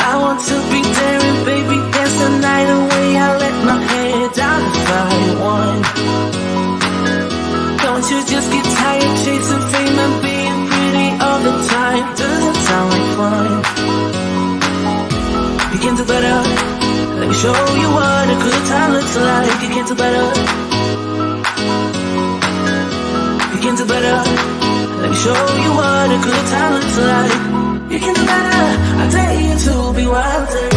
I want to be daring, baby, dance the night away. I let my hair down if I want. Don't you just get tired chasing fame and being pretty all the time? Doesn't sound like fun. You can do better. Let me show you what a good time looks like. You can do better. You can do better. Let me show you what a good time looks like. You can do better. I dare you to be wilder.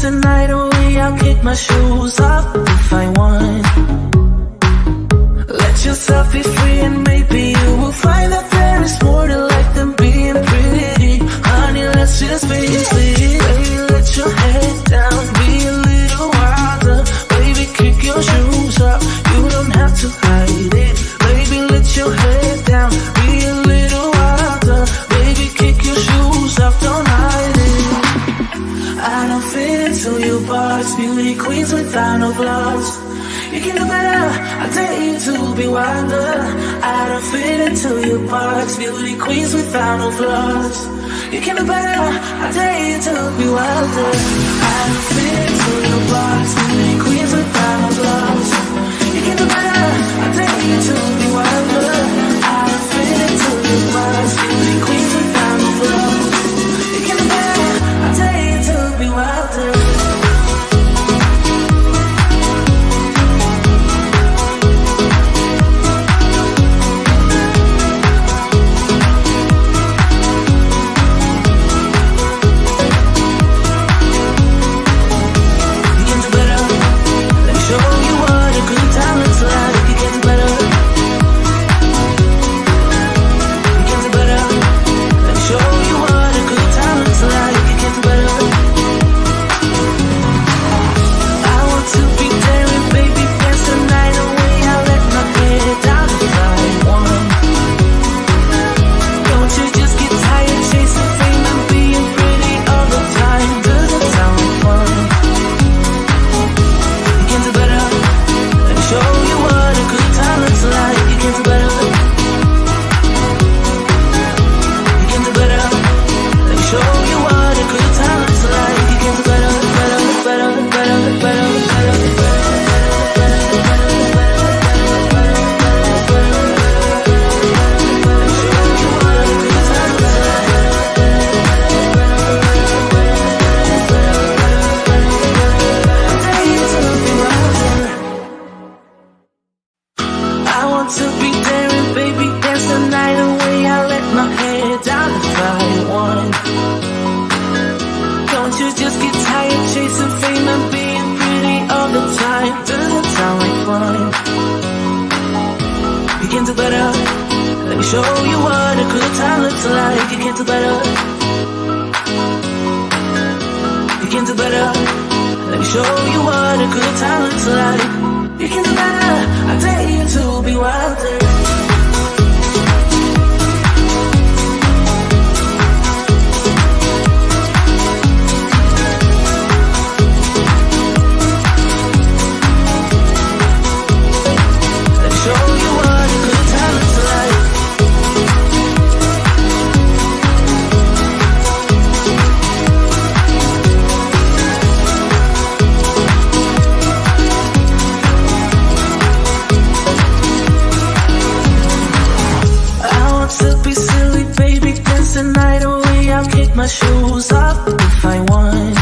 Night away, I'll kick my shoes off if I want. Let yourself be free and maybe you will find that there is more to life than being pretty. Honey, let's just face it. Baby, let your head down, be a little wilder. Baby, kick your shoes off, you don't have to hide it. Baby, let your head down, be a little wilder. Baby, kick your shoes off, don't hide it. I don't fit into your box, beauty queens without no flaws. You can do better, I dare you to be wilder. I don't fit into your box, beauty queens without no flaws. You can do better, I dare you to be wilder. I don't fit into your box, beauty queens without no flaws. You can do better, I dare you to be wilder. I don't fit into your box, beauty queens without no flaws. You can do better, I dare you to be wilder. Show you what a good time looks like. You can do better. You can do better. Let me show you what a good time looks like. You can do better. I dare you to be wilder. My shoes off if I want.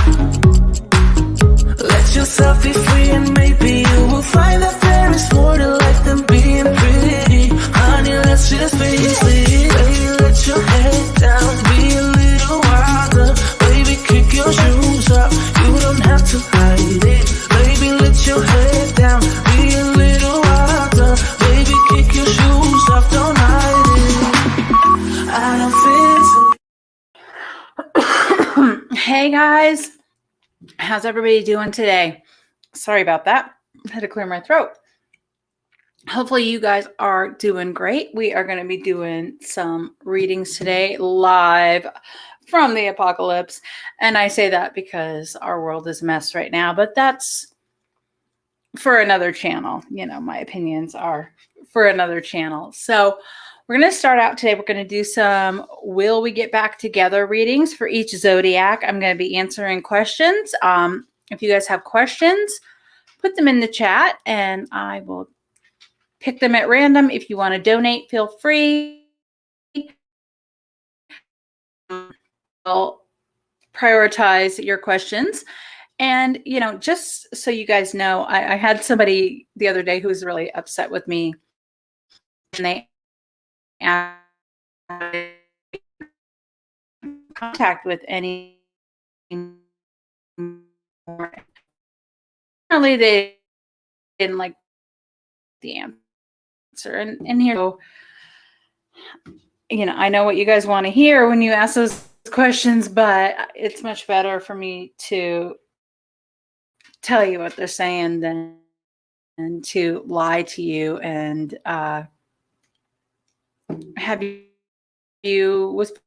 Let yourself be free and maybe you will find that there is more to life than being pretty. Honey, let's just face it. Baby, let your head down, be a little wilder. Baby, kick your shoes off, you don't have to hide it. Baby, let your head down, be a little wilder. Baby, kick your shoes off, don't hide it. I don't fit into guys. How's everybody doing today? Sorry about that. I had to clear my throat. Hopefully you guys are doing great. We are going to be doing some readings today live from the apocalypse. And I say that because our world is a mess right now, but that's for another channel. You know, my opinions are for another channel. So we're going to start out today. We're going to do some Will We Get Back Together readings for each zodiac. I'm going to be answering questions. If you guys have questions, put them in the chat and I will pick them at random. If you want to donate, feel free. I'll prioritize your questions. And, you know, just so you guys know, I had somebody the other day who was really upset with me. And they asked contact with any more. Apparently they didn't like the answer. And here, so, you know, I know what you guys want to hear when you ask those questions, but it's much better for me to tell you what they're saying than to lie to you and have you with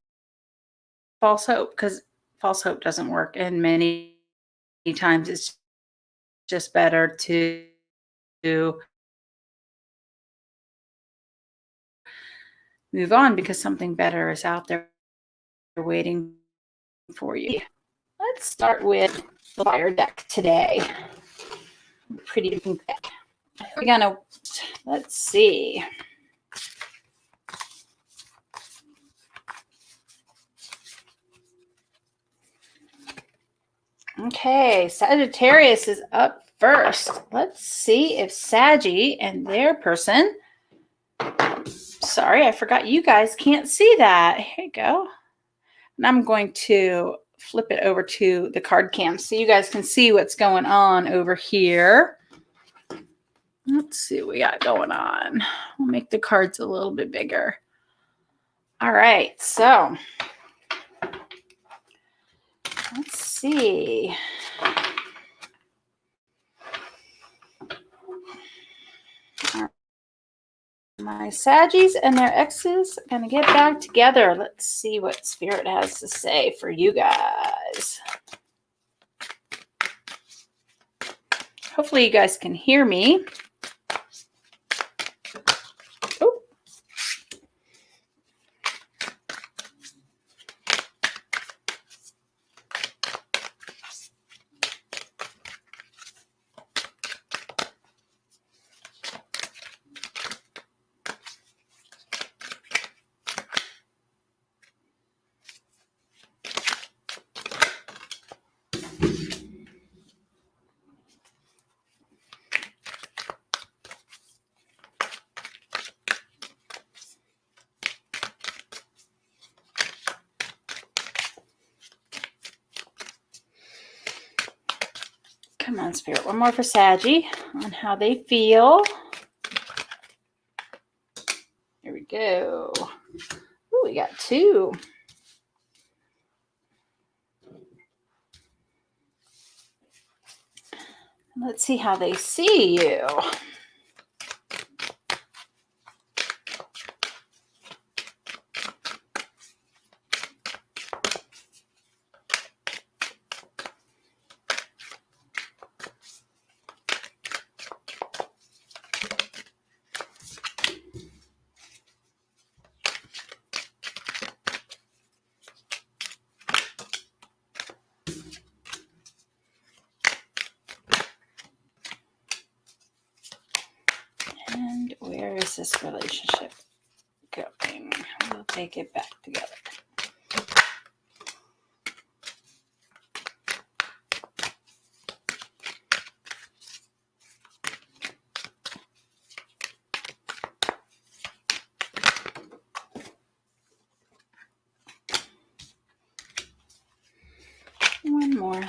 false hope, because false hope doesn't work. And many times it's just better to move on because something better is out there waiting for you. Let's start with the fire deck today. Pretty looking deck. We're gonna, let's see. Okay, Sagittarius is up first. Let's see if Saggy and their person, sorry, I forgot you guys can't see that. Here you go. And I'm going to flip it over to the card cam so you guys can see what's going on over here. Let's see what we got going on. We'll make the cards a little bit bigger. All right, so let's see. My Saggies and their exes are going to get back together. Let's see what Spirit has to say for you guys. Hopefully you guys can hear me. Oh. Come on, Spirit. One more for Saggy on how they feel. Here we go. Ooh, we got two. Let's see how they see you. And where is this relationship going? We'll take it back together. One more.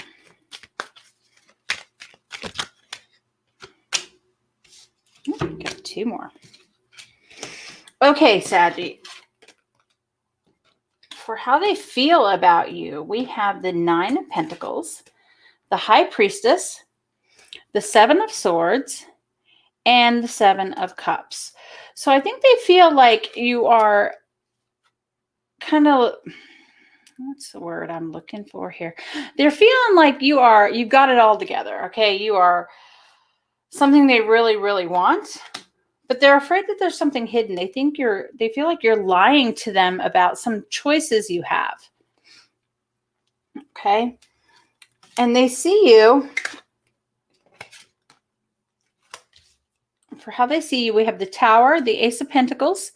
Oh, got two more. Okay, Saggy. for how they feel about you, we have the Nine of Pentacles, the High Priestess, the Seven of Swords, and the Seven of Cups. So I think they feel like you are kind of, what's the word I'm looking for here? They're feeling like you've got it all together. Okay. You are something they really, really want, but they're afraid that there's something hidden. They feel like you're lying to them about some choices you have. Okay. And they see you, for how they see you, we have the Tower, the Ace of Pentacles,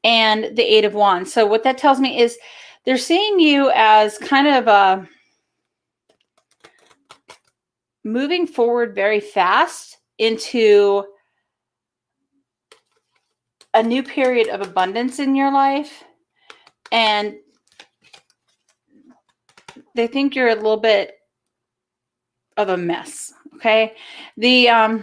and the Eight of Wands. So what that tells me is they're seeing you as kind of moving forward very fast into a new period of abundance in your life. And they think you're a little bit of a mess. Okay. The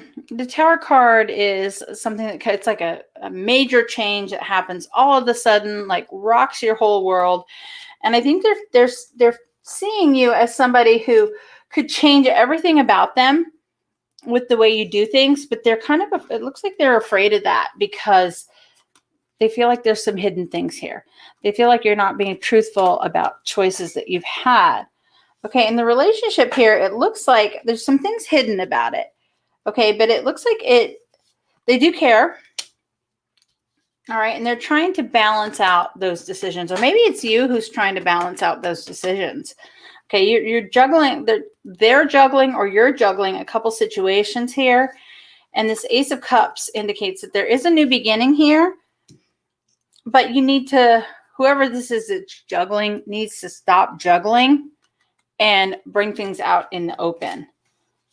Tower card is something that it's like a major change that happens all of a sudden, like rocks your whole world. And I think they're seeing you as somebody who could change everything about them with the way you do things, but they're kind of, it looks like they're afraid of that because they feel like there's some hidden things here. They feel like you're not being truthful about choices that you've had. Okay, in the relationship here, it looks like there's some things hidden about it. Okay, but it looks like they do care. All right, and they're trying to balance out those decisions. Or maybe it's you who's trying to balance out those decisions. Okay, you're juggling, they're juggling, or you're juggling a couple situations here. And this Ace of Cups indicates that there is a new beginning here. But you need to, whoever this is that's juggling needs to stop juggling and bring things out in the open.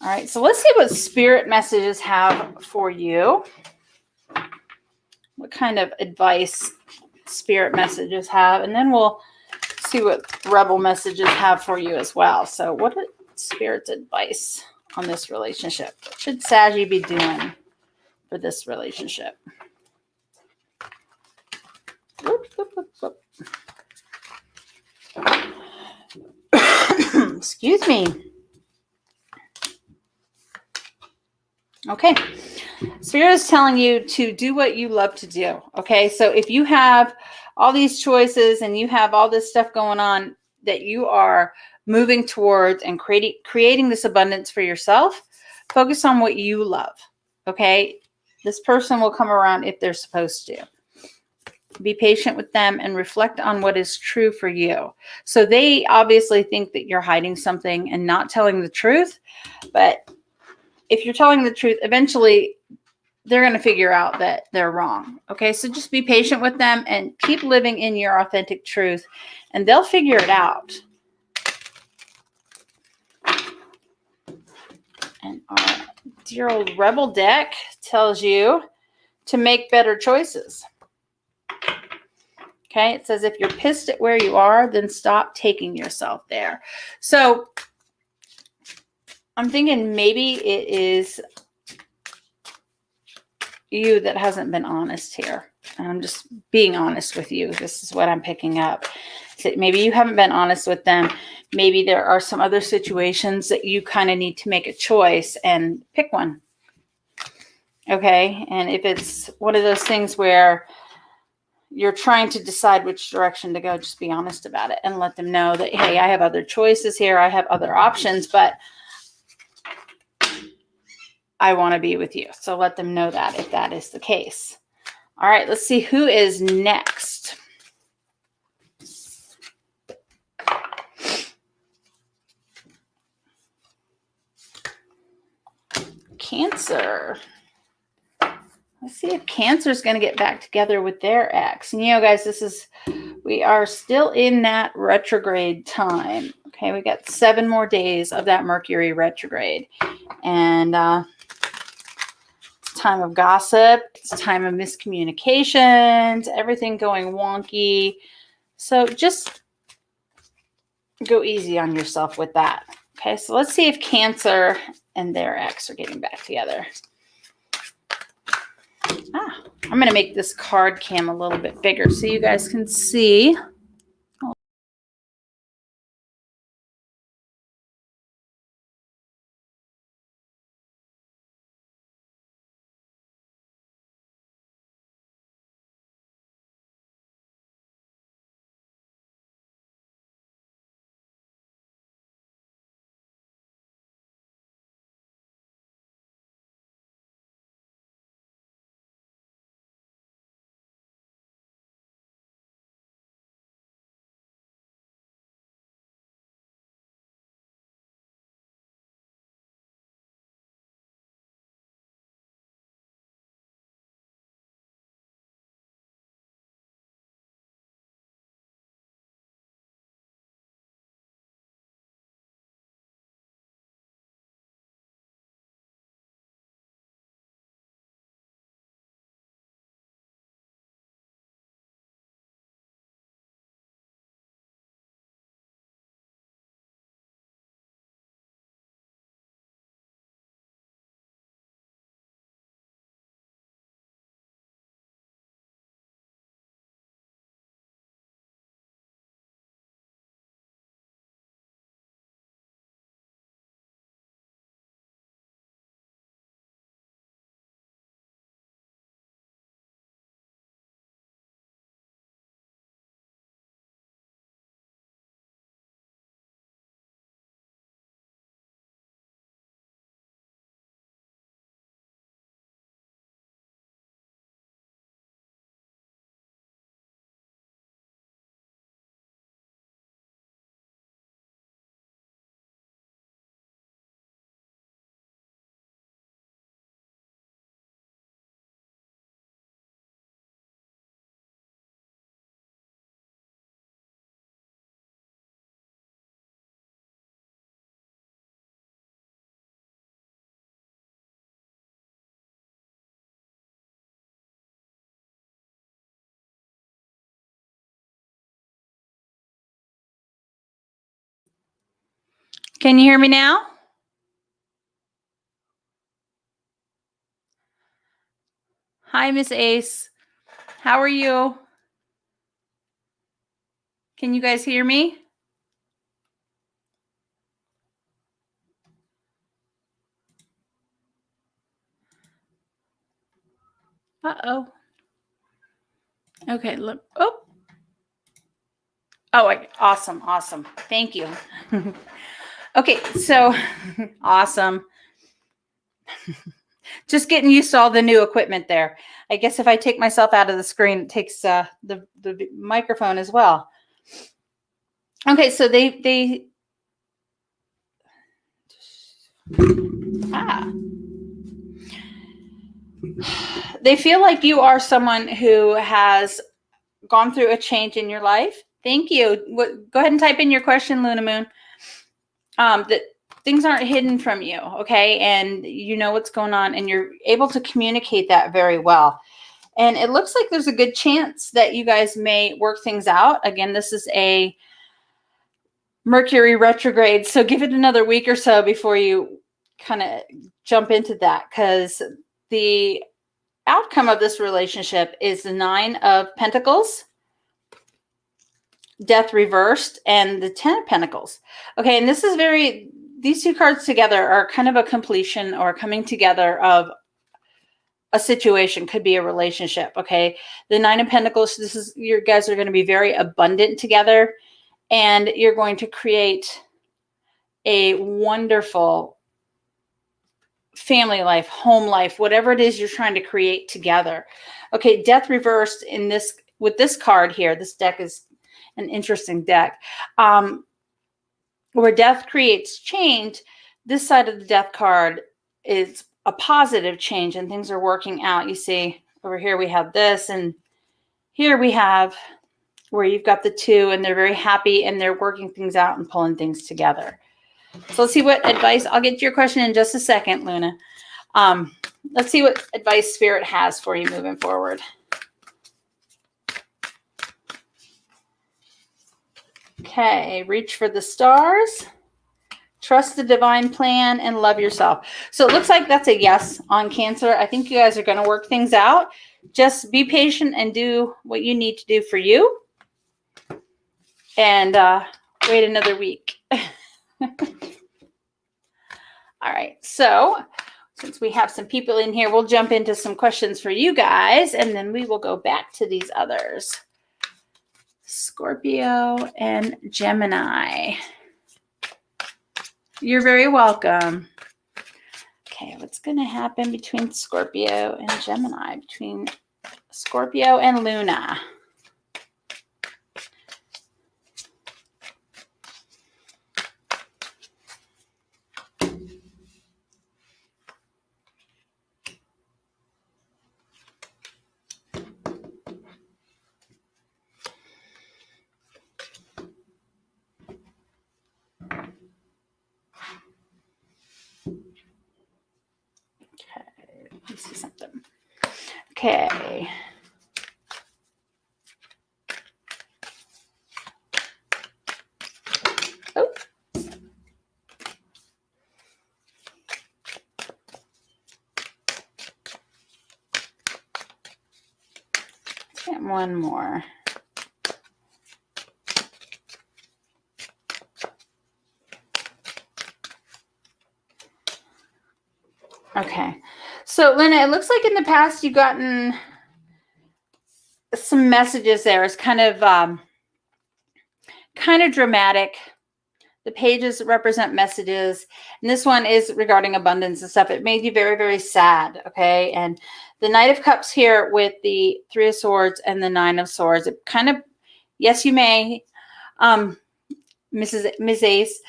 All right, so let's see what spirit messages have for you. What kind of advice spirit messages have, and then we'll see what rebel messages have for you as well. So what is spirit's advice on this relationship? What should Saggy be doing for this relationship? Whoop, whoop, whoop, whoop. Excuse me. Okay. Spirit is telling you to do what you love to do. Okay. So if you have all these choices and you have all this stuff going on that you are moving towards and creating this abundance for yourself, focus on what you love. Okay. This person will come around if they're supposed to. Be patient with them and reflect on what is true for you. So they obviously think that you're hiding something and not telling the truth. But if you're telling the truth, eventually they're going to figure out that they're wrong. Okay, so just be patient with them and keep living in your authentic truth, and they'll figure it out. And our dear old Rebel deck tells you to make better choices. Okay, it says if you're pissed at where you are, then stop taking yourself there. So I'm thinking maybe it is you that hasn't been honest here. I'm just being honest with you. This is what I'm picking up. So maybe you haven't been honest with them. Maybe there are some other situations that you kind of need to make a choice and pick one. Okay, and if it's one of those things where you're trying to decide which direction to go, just be honest about it and let them know that, hey, I have other choices here. I have other options, but I want to be with you. So let them know that if that is the case. All right, let's see who is next. Cancer. Let's see if Cancer is going to get back together with their ex. And, you know, guys, we are still in that retrograde time. Okay, we got 7 more days of that Mercury retrograde. And it's time of gossip. It's time of miscommunications, everything going wonky. So just go easy on yourself with that. Okay, so let's see if Cancer and their ex are getting back together. I'm going to make this card cam a little bit bigger so you guys can see. Can you hear me now? Hi, Miss Ace. How are you? Can you guys hear me? Uh-oh. Okay, look. Oh. Oh, awesome. Awesome. Thank you. Okay, so awesome. Just getting used to all the new equipment there. I guess if I take myself out of the screen, it takes the microphone as well. Okay, so they feel like you are someone who has gone through a change in your life. Thank you. Go ahead and type in your question, Luna Moon. That things aren't hidden from you, okay? And you know what's going on, and you're able to communicate that very well. And it looks like there's a good chance that you guys may work things out. Again, this is a Mercury retrograde, so give it another week or so before you kind of jump into that, because the outcome of this relationship is the 9 of Pentacles, Death reversed, and the 10 of Pentacles. Okay, and this is these two cards together are kind of a completion or coming together of a situation. Could be a relationship. Okay, the 9 of Pentacles, this is, you guys are going to be very abundant together, and you're going to create a wonderful family life, home life, whatever it is you're trying to create together. Okay, Death reversed in this, with this card here. This deck is an interesting deck. Where Death creates change, this side of the Death card is a positive change, and things are working out. You see over here we have this, and here we have where you've got the 2, and they're very happy, and they're working things out and pulling things together. So let's see what advice, I'll get to your question in just a second, Luna. Let's see what advice Spirit has for you moving forward. Okay, reach for the stars, trust the divine plan, and love yourself. So it looks like that's a yes on Cancer. I think you guys are going to work things out. Just be patient and do what you need to do for you. And wait another week. All right, so since we have some people in here, we'll jump into some questions for you guys, and then we will go back to these others. Scorpio and Gemini. You're very welcome. Okay, what's going to happen between Scorpio and Gemini? Between Scorpio and Luna. Let me see something. Okay. Oh. Let's get one more. Okay. So, Luna, it looks like in the past you've gotten some messages there. It's kind of dramatic. The pages represent messages, and this one is regarding abundance and stuff. It made you very, very sad, okay? And the Knight of Cups here with the 3 of Swords and the 9 of Swords, it kind of, yes, you may, Miss Ace,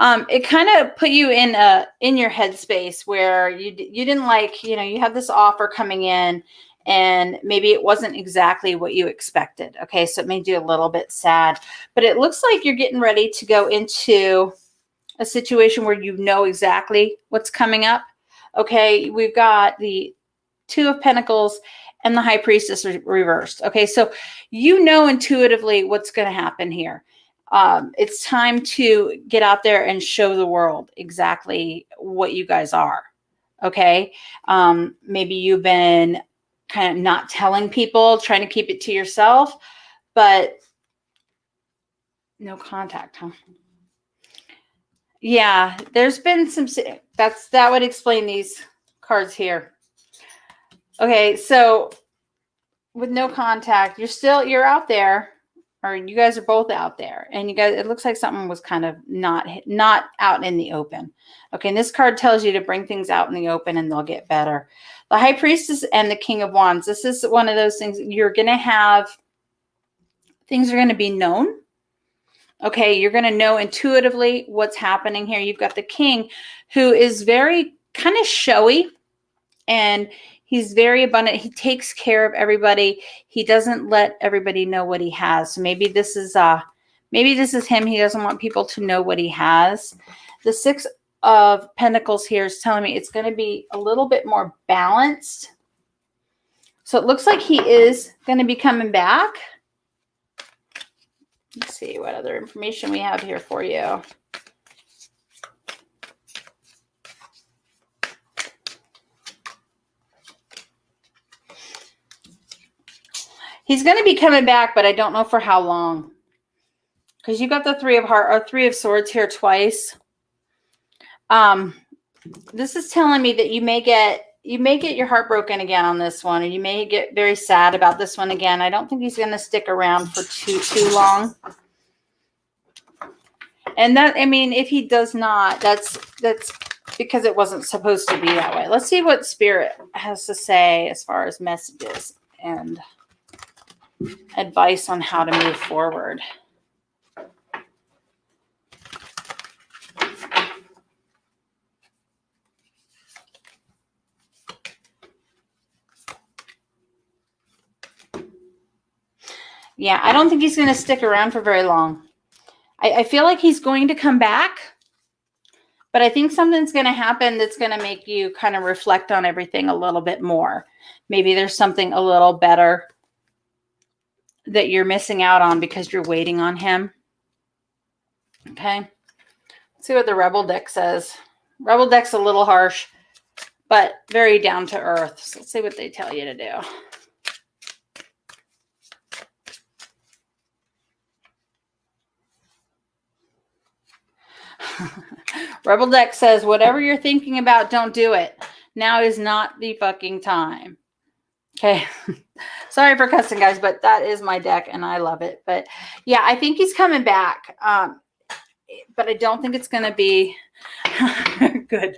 it kind of put you in your headspace where you didn't like, you have this offer coming in, and maybe it wasn't exactly what you expected. Okay, so it made you a little bit sad, but it looks like you're getting ready to go into a situation where you know exactly what's coming up. Okay, we've got the 2 of Pentacles and the High Priestess reversed. Okay, so you know intuitively what's going to happen here. It's time to get out there and show the world exactly what you guys are. Okay. Maybe you've been kind of not telling people, trying to keep it to yourself, but no contact, huh? Yeah, there's been some, that would explain these cards here. Okay, so with no contact, you're out there, or you guys are both out there, and you guys, it looks like something was kind of not out in the open. Okay, and this card tells you to bring things out in the open and they'll get better. The High Priestess and the King of Wands. This is one of those things you're going to have, things are going to be known. Okay, you're going to know intuitively what's happening here. You've got the King, who is very kind of showy, and he's very abundant. He takes care of everybody. He doesn't let everybody know what he has. So maybe this is him. He doesn't want people to know what he has. The Six of Pentacles here is telling me it's going to be a little bit more balanced. So it looks like he is going to be coming back. Let's see what other information we have here for you. He's going to be coming back, but I don't know for how long. Because you got the Three of Swords here twice. This is telling me that you may get your heart broken again on this one, or you may get very sad about this one again. I don't think he's going to stick around for too long. And that, I mean, if he does not, that's because it wasn't supposed to be that way. Let's see what Spirit has to say as far as messages and advice on how to move forward. Yeah, I don't think he's going to stick around for very long. I feel like he's going to come back, but I think something's going to happen that's going to make you kind of reflect on everything a little bit more. Maybe there's something a little better that you're missing out on because you're waiting on him. Okay. Let's see what the Rebel deck says. Rebel deck's a little harsh, but very down to earth. So let's see what they tell you to do. Rebel deck says, whatever you're thinking about, don't do it. Now is not the fucking time. Okay. Sorry for cussing, guys, but that is my deck and I love it. But yeah, I think he's coming back. But I don't think it's going to be good.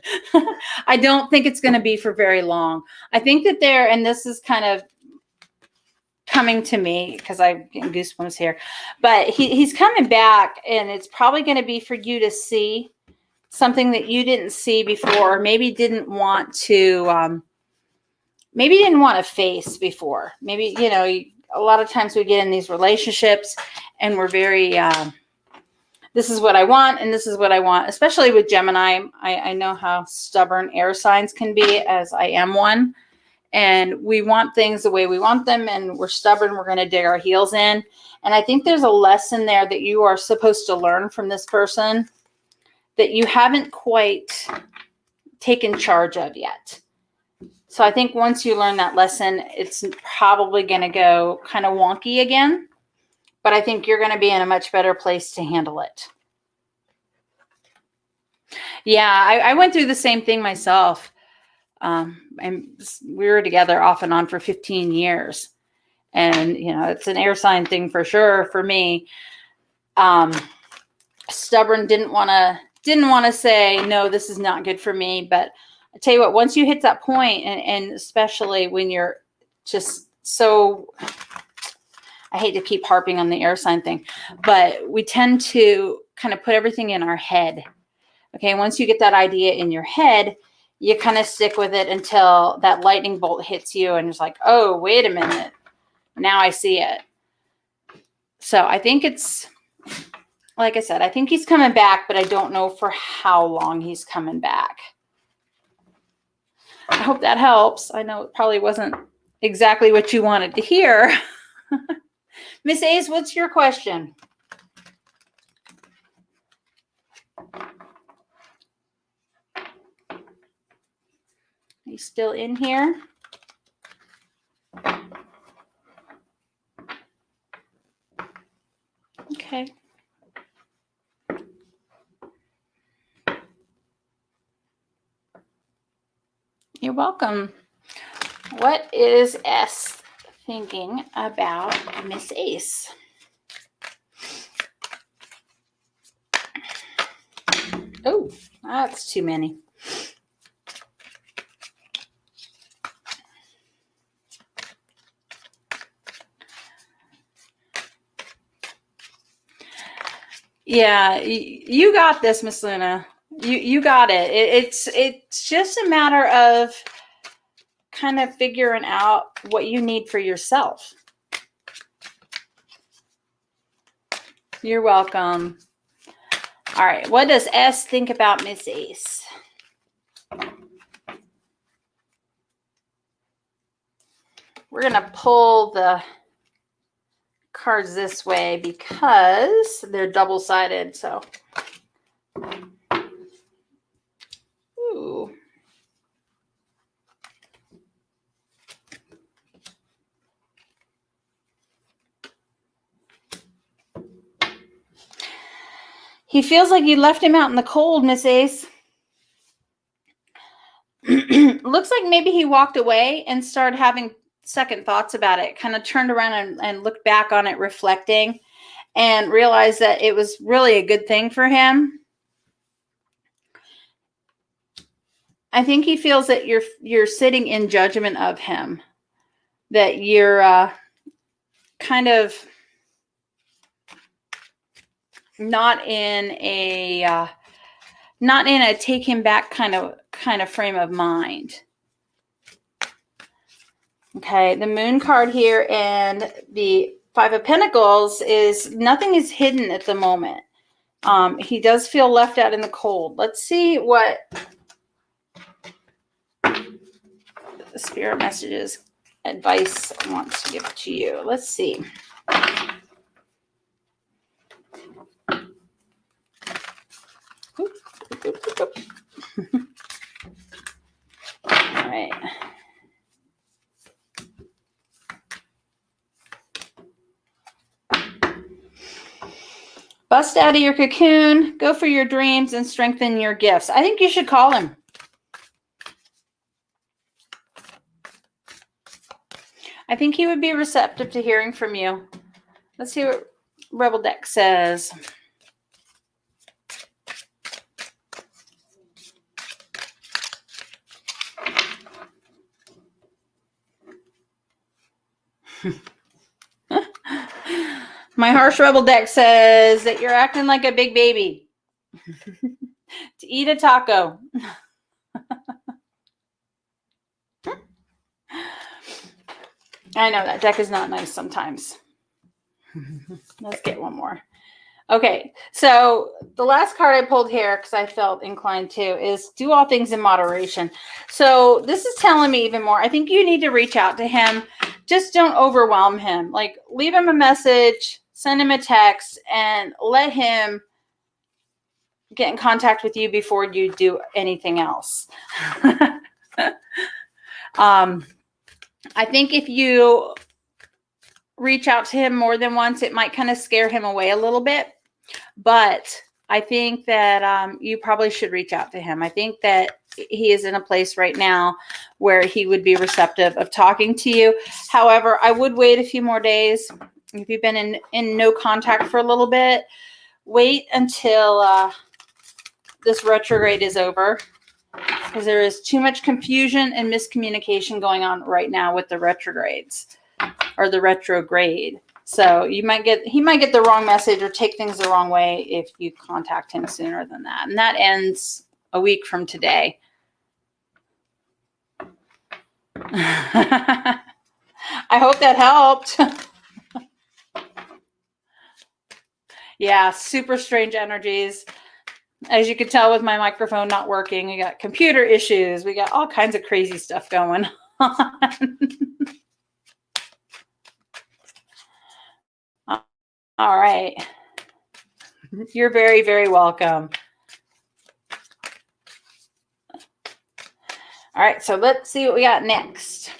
I don't think it's going to be for very long. I think that and this is kind of coming to me because I'm getting goosebumps here, but he's coming back, and it's probably going to be for you to see something that you didn't see before, maybe didn't want to face before. Maybe, you know, a lot of times we get in these relationships and we're very, this is what I want, and this is what I want, especially with Gemini. I know how stubborn air signs can be, as I am one. And we want things the way we want them, and we're stubborn. We're going to dig our heels in. And I think there's a lesson there that you are supposed to learn from this person that you haven't quite taken charge of yet. So I think once you learn that lesson, it's probably going to go kind of wonky again. But I think you're going to be in a much better place to handle it. Yeah, I went through the same thing myself. And we were together off and on for 15 years. And, you know, it's an air sign thing for sure for me. Stubborn, didn't want to say, no, this is not good for me. But I tell you what, once you hit that point, and especially when you're just so, I hate to keep harping on the air sign thing, but we tend to kind of put everything in our head. Okay, once you get that idea in your head, you kind of stick with it until that lightning bolt hits you and it's like, oh, wait a minute. Now I see it. So I think it's, like I said, I think he's coming back, but I don't know for how long he's coming back. I hope that helps. I know it probably wasn't exactly what you wanted to hear. Miss Ace, what's your question? He's still in here. Okay. You're welcome. What is S thinking about Miss Ace? Oh, that's too many. Yeah, you got this, Miss Luna. You got it. It's just a matter of kind of figuring out what you need for yourself. You're welcome. All right, what does S think about Miss Ace? We're going to pull the cards this way because they're double-sided, so. Ooh. He feels like you left him out in the cold, Miss Ace. Looks like maybe he walked away and started having second thoughts about it, kind of turned around and looked back on it, reflecting, and realized that it was really a good thing for him. I think he feels that you're sitting in judgment of him, that you're kind of not in a take him back kind of frame of mind. Okay, the Moon card here and the Five of Pentacles is nothing is hidden at the moment. He does feel left out in the cold. Let's see what the spirit messages advice wants to give to you. Let's see. All right. Bust out of your cocoon, go for your dreams, and strengthen your gifts. I think you should call him. I think he would be receptive to hearing from you. Let's see what Rebel Deck says. My harsh Rebel Deck says that you're acting like a big baby. To eat a taco. I know that deck is not nice sometimes. Let's get one more. Okay, so the last card I pulled here, because I felt inclined to, is do all things in moderation. So this is telling me even more. I think you need to reach out to him. Just don't overwhelm him. Like, leave him a message, send him a text, and let him get in contact with you before you do anything else. I think if you reach out to him more than once, it might kind of scare him away a little bit. But I think that you probably should reach out to him. I think that he is in a place right now where he would be receptive of talking to you. However, I would wait a few more days. If you've been in no contact for a little bit, wait until this retrograde is over, because there is too much confusion and miscommunication going on right now with the retrogrades, or the retrograde. So he might get the wrong message or take things the wrong way if you contact him sooner than that. And that ends a week from today. I hope that helped. Yeah, super strange energies. As you can tell with my microphone not working, we got computer issues. We got all kinds of crazy stuff going on. All right. You're very, very welcome. All All right, so let's see what we got next.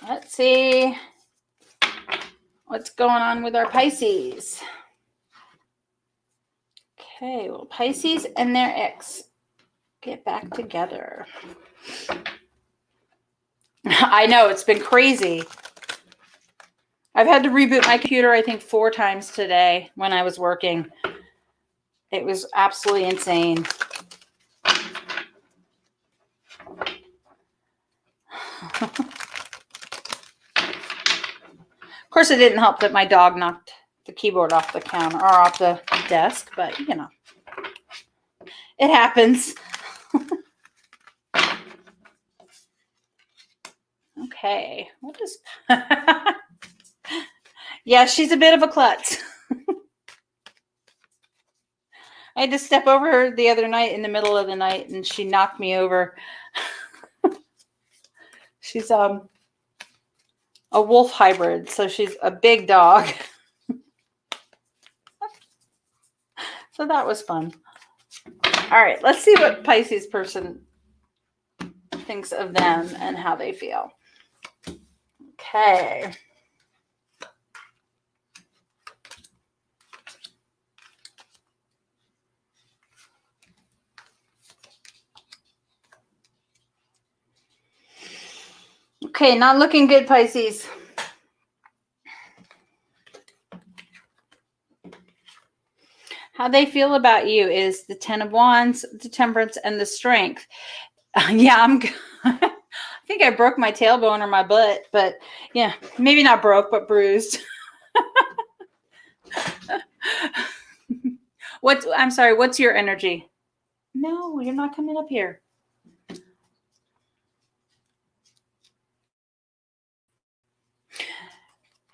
Let's see what's going on with our Pisces. Okay, well, Pisces and their ex get back together. I know, it's been crazy. I've had to reboot my computer, I think, 4 times today when I was working. It was absolutely insane. Of course, it didn't help that my dog knocked the keyboard off the counter or off the desk, but you know, it happens. Okay, what is... Yeah, she's a bit of a klutz. I had to step over her the other night in the middle of the night, and she knocked me over. She's a wolf hybrid, so she's a big dog. So that was fun. All right, let's see what Pisces person thinks of them and how they feel. Okay. Okay, not looking good, Pisces. How they feel about you is the 10 of Wands, the Temperance, and the Strength. Yeah, I think I broke my tailbone or my butt, but yeah, maybe not broke, but bruised. I'm sorry, what's your energy? No, you're not coming up here.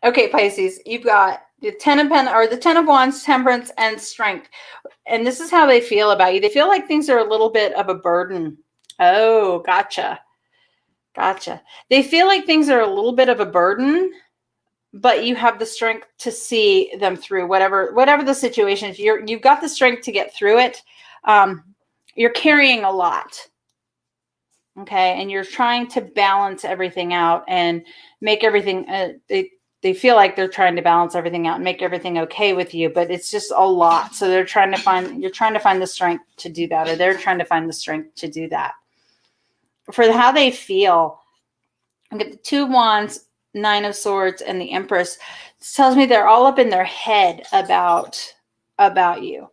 Okay, Pisces, you've got the 10 of Wands, Temperance, and Strength. And this is how they feel about you. They feel like things are a little bit of a burden. Oh, gotcha. Gotcha. They feel like things are a little bit of a burden, but you have the strength to see them through whatever the situation is. You've got the strength to get through it. You're carrying a lot. Okay. And you're trying to balance everything out and make everything, they feel like they're trying to balance everything out and make everything okay with you, but it's just a lot. So you're trying to find the strength to do that, or they're trying to find the strength to do that. For how they feel, I get the 2 of Wands, 9 of Swords, and the Empress. This tells me they're all up in their head about you,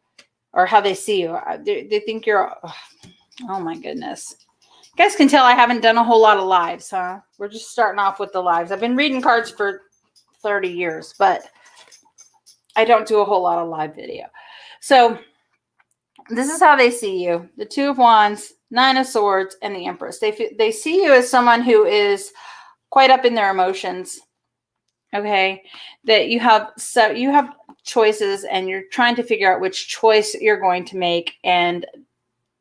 or how they see you. They think you're, oh my goodness. You guys can tell I haven't done a whole lot of lives, huh? We're just starting off with the lives. I've been reading cards for 30 years, but I don't do a whole lot of live video. So this is how they see you. The 2 of Wands, 9 of Swords, and the Empress. They see you as someone who is quite up in their emotions. Okay, that you have choices, and you're trying to figure out which choice you're going to make. And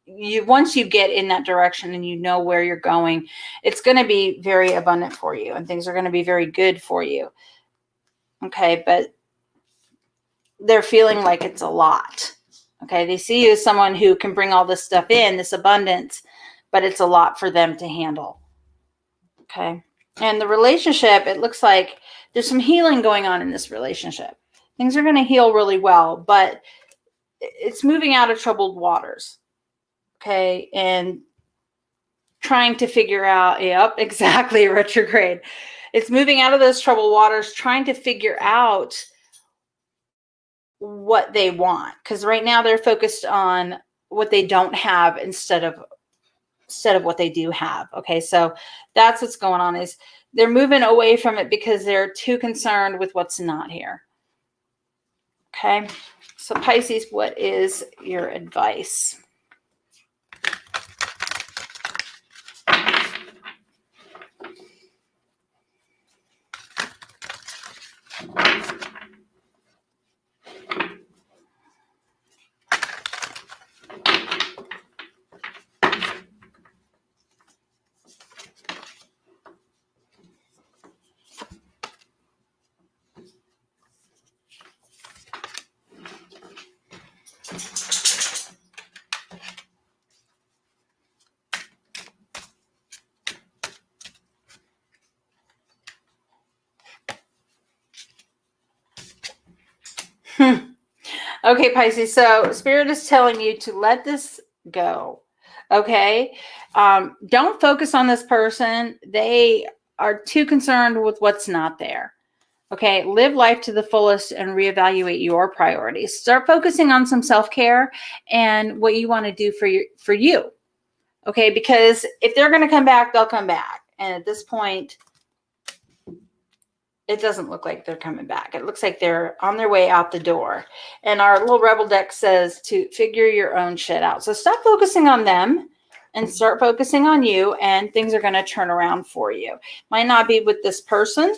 once you get in that direction and you know where you're going, it's going to be very abundant for you, and things are going to be very good for you. Okay, but they're feeling like it's a lot. Okay, they see you as someone who can bring all this stuff in, this abundance, but it's a lot for them to handle. Okay, and the relationship, it looks like there's some healing going on in this relationship. Things are going to heal really well, but it's moving out of troubled waters. Okay, and trying to figure out, yep, exactly, retrograde. It's moving out of those troubled waters, trying to figure out what they want, because right now they're focused on what they don't have instead of what they do have. Okay, so that's what's going on, is they're moving away from it because they're too concerned with what's not here. Okay, so Pisces, what is your advice? Okay, Pisces. So Spirit is telling you to let this go. Okay. Don't focus on this person. They are too concerned with what's not there. Okay. Live life to the fullest and reevaluate your priorities. Start focusing on some self-care and what you want to do for you. Okay. Because if they're going to come back, they'll come back. And at this point, it doesn't look like they're coming back. It looks like they're on their way out the door. And our little rebel deck says to figure your own shit out. So stop focusing on them and start focusing on you, and things are going to turn around for you. Might not be with this person,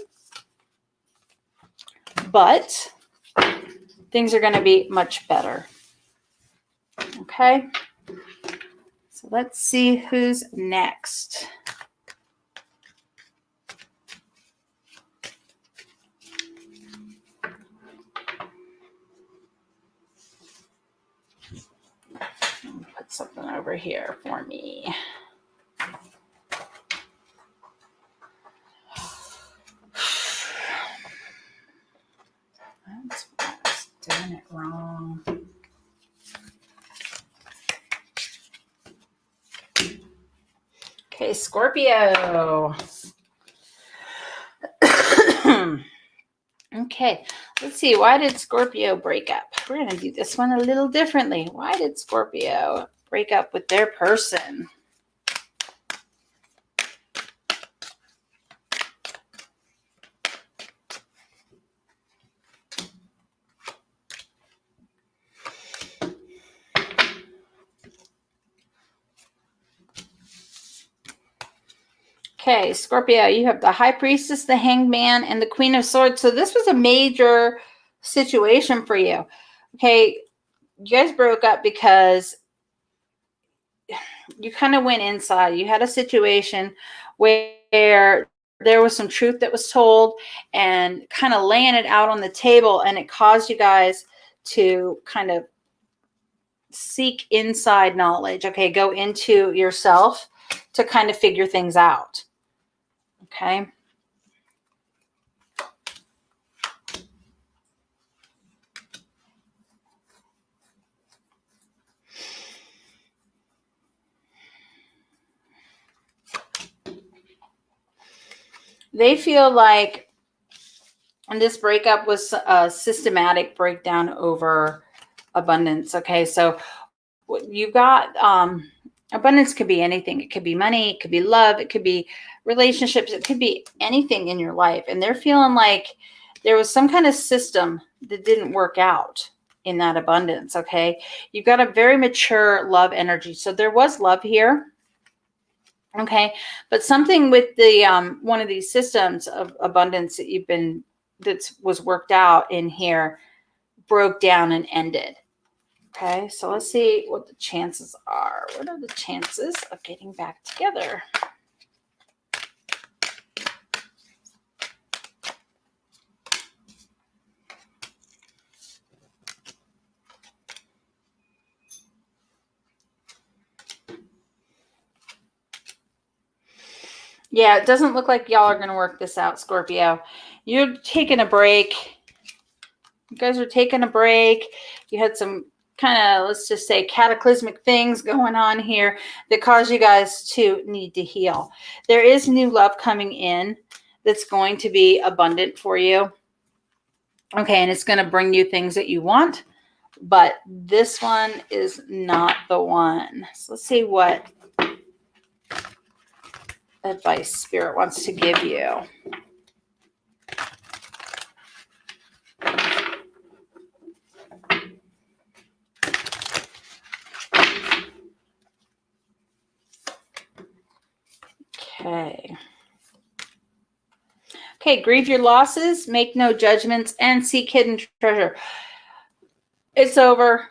but things are going to be much better. Okay. So let's see who's next. Put something over here for me. That's why I was doing it wrong. Okay, Scorpio. Okay, let's see. Why did Scorpio break up? We're going to do this one a little differently. Why did Scorpio break up with their person? Okay, Scorpio, you have the High Priestess, the Hanged Man, and the Queen of Swords. So this was a major situation for you. Okay, you guys broke up because you kind of went inside. You had a situation where there was some truth that was told and kind of laying it out on the table, and it caused you guys to kind of seek inside knowledge. Okay, go into yourself to kind of figure things out. Okay. They feel like, and this breakup was a systematic breakdown over abundance. Okay, so you got abundance could be anything. It could be money, it could be love, it could be relationships, it could be anything in your life. And they're feeling like there was some kind of system that didn't work out in that abundance. Okay, you've got a very mature love energy. So there was love here. Okay, but something with the one of these systems of abundance that was worked out in here broke down and ended. Okay, so let's see what the chances are. What are the chances of getting back together? Yeah, it doesn't look like y'all are going to work this out, Scorpio. You're taking a break. You guys are taking a break. You had some kind of, let's just say, cataclysmic things going on here that caused you guys to need to heal. There is new love coming in that's going to be abundant for you. Okay, and it's going to bring you things that you want, but this one is not the one. So let's see what advice Spirit wants to give you. Okay. Okay, grieve your losses, make no judgments, and seek hidden treasure. It's over.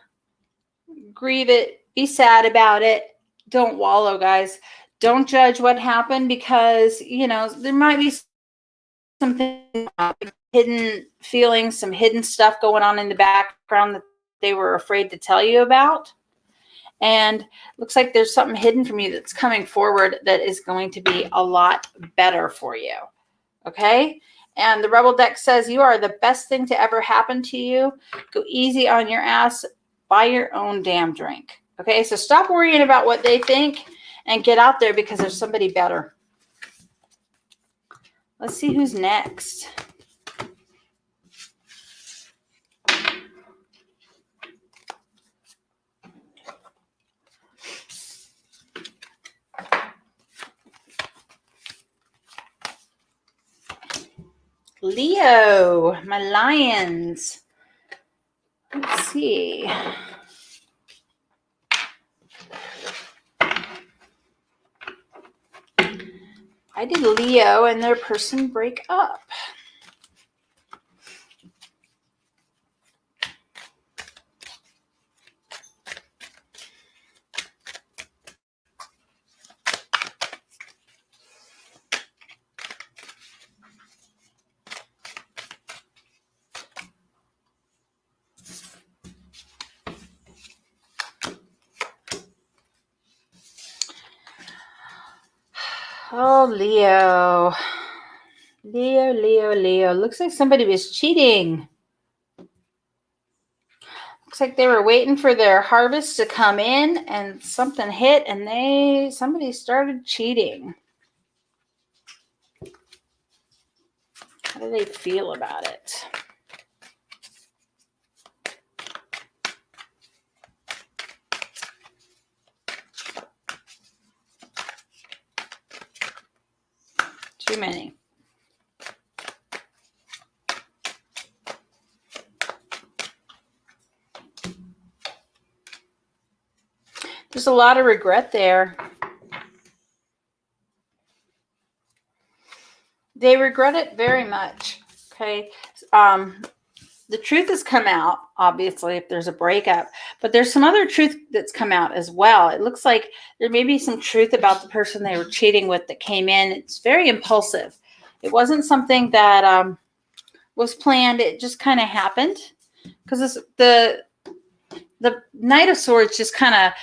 Grieve it. Be sad about it. Don't wallow, guys. Don't judge what happened because, you know, there might be something hidden feelings, some hidden stuff going on in the background that they were afraid to tell you about. And looks like there's something hidden from you that's coming forward that is going to be a lot better for you. Okay. And the Rebel deck says you are the best thing to ever happen to you. Go easy on your ass. Buy your own damn drink. Okay, so stop worrying about what they think and get out there because there's somebody better. Let's see who's next. Leo, my lions. Let's see. Why did Leo and their person break up? Oh, Leo. Leo. Looks like somebody was cheating. Looks like they were waiting for their harvest to come in and something hit and somebody started cheating. How do they feel about it? Too many. There's a lot of regret there. They regret it very much. Okay. The truth has come out, obviously, if there's a breakup, but there's some other truth that's come out as well. It looks like there may be some truth about the person they were cheating with that came in. It's very impulsive. It wasn't something that was planned. It just kind of happened because the Knight of Swords just kind of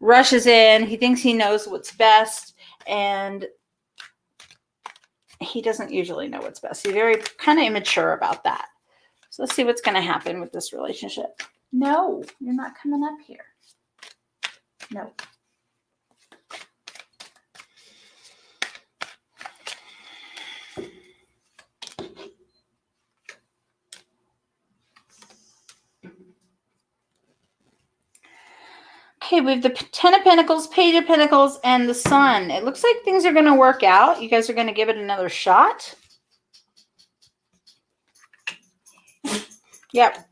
rushes in. He thinks he knows what's best, and he doesn't usually know what's best. He's very kind of immature about that. So let's see what's going to happen with this relationship. No, you're not coming up here. No. Okay, we have the Ten of Pentacles, Page of Pentacles, and the Sun. It looks like things are going to work out. You guys are going to give it another shot. Yep.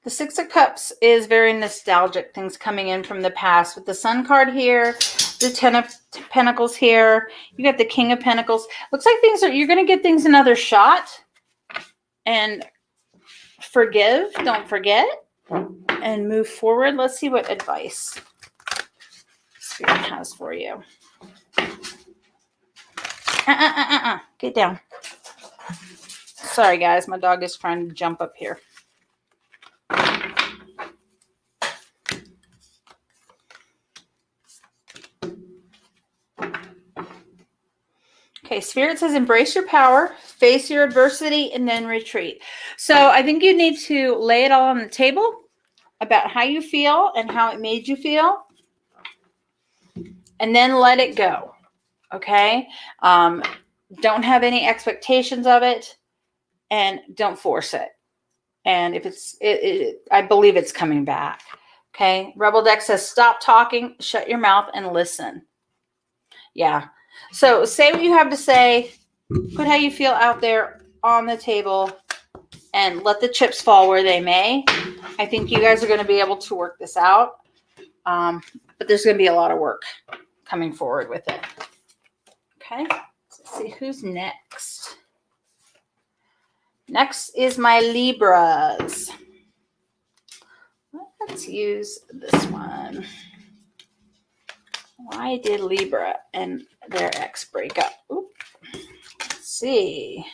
The Six of Cups is very nostalgic, things coming in from the past. With the Sun card here, the Ten of Pentacles here, you got the King of Pentacles. Looks like you're going to give things another shot. And forgive, don't forget, and move forward. Let's see what advice Spirit has for you. Get down. Sorry, guys. My dog is trying to jump up here. Okay, Spirit says embrace your power, face your adversity, and then retreat. So I think you need to lay it all on the table about how you feel and how it made you feel, and then let it go. Okay? Don't have any expectations of it, and don't force it. And if I believe it's coming back. Okay? Rebel deck says stop talking, shut your mouth, and listen. Yeah. So say what you have to say, put how you feel out there on the table, and let the chips fall where they may. I think you guys are going to be able to work this out. But there's going to be a lot of work coming forward with it. Okay. Let's see who's next. Next is my Libras. Let's use this one. Why did Libra and their ex break up? Oop. Let's see.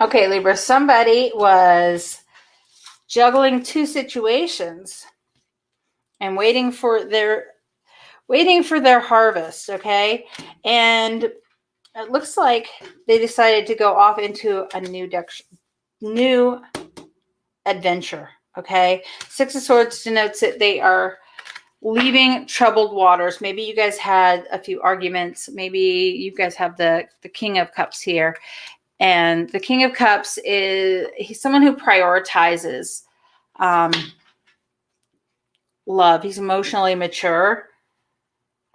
Okay, Libra, somebody was juggling two situations and waiting for their harvest, okay? And it looks like they decided to go off into a new adventure, okay? Six of Swords denotes that they are leaving troubled waters. Maybe you guys had a few arguments. Maybe you guys have the King of Cups here. And the King of Cups he's someone who prioritizes love. He's emotionally mature.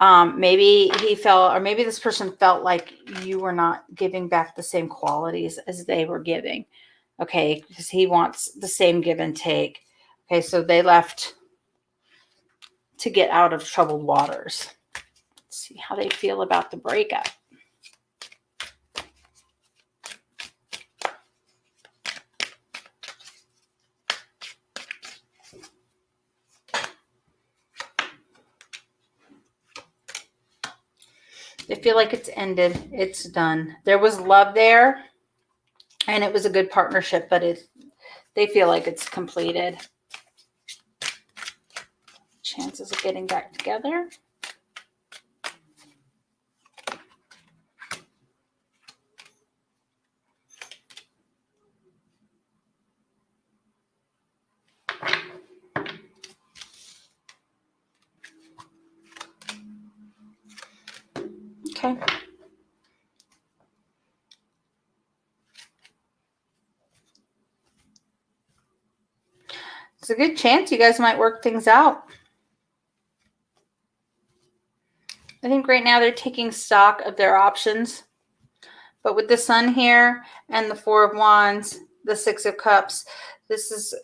Maybe he felt, or maybe this person felt like you were not giving back the same qualities as they were giving. Okay, because he wants the same give and take. Okay, so they left to get out of troubled waters. Let's see how they feel about the breakup. They feel like it's ended. It's done. There was love there, and it was a good partnership, but they feel like it's completed. Chances of getting back together. Okay. It's a good chance you guys might work things out. I think right now they're taking stock of their options. But with the Sun here and the Four of Wands, the Six of Cups, this is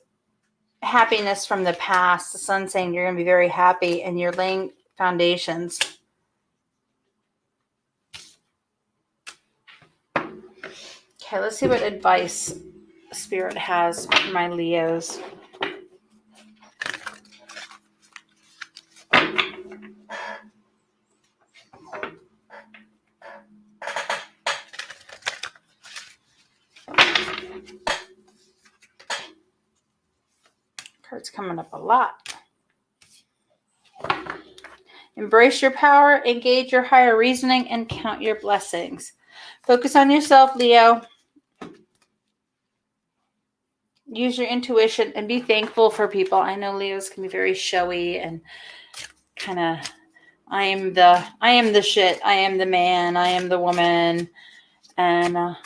happiness from the past. The Sun saying you're going to be very happy and you're laying foundations. Okay, let's see what advice Spirit has for my Leos. Card's coming up a lot. Embrace your power, engage your higher reasoning, and count your blessings. Focus on yourself, Leo. Use your intuition and be thankful for people. I know Leos can be very showy and kind of, I am the shit. I am the man. I am the woman. And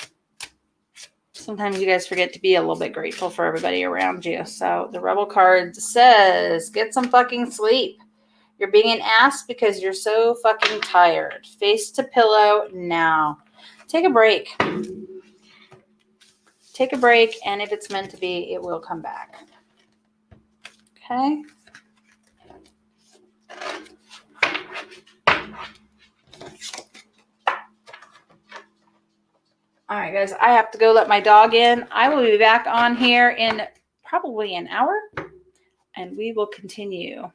sometimes you guys forget to be a little bit grateful for everybody around you. So the Rebel card says, get some fucking sleep. You're being an ass because you're so fucking tired. Face to pillow now. Take a break. Take a break, and if it's meant to be, it will come back. Okay? All right, guys, I have to go let my dog in. I will be back on here in probably an hour, and we will continue.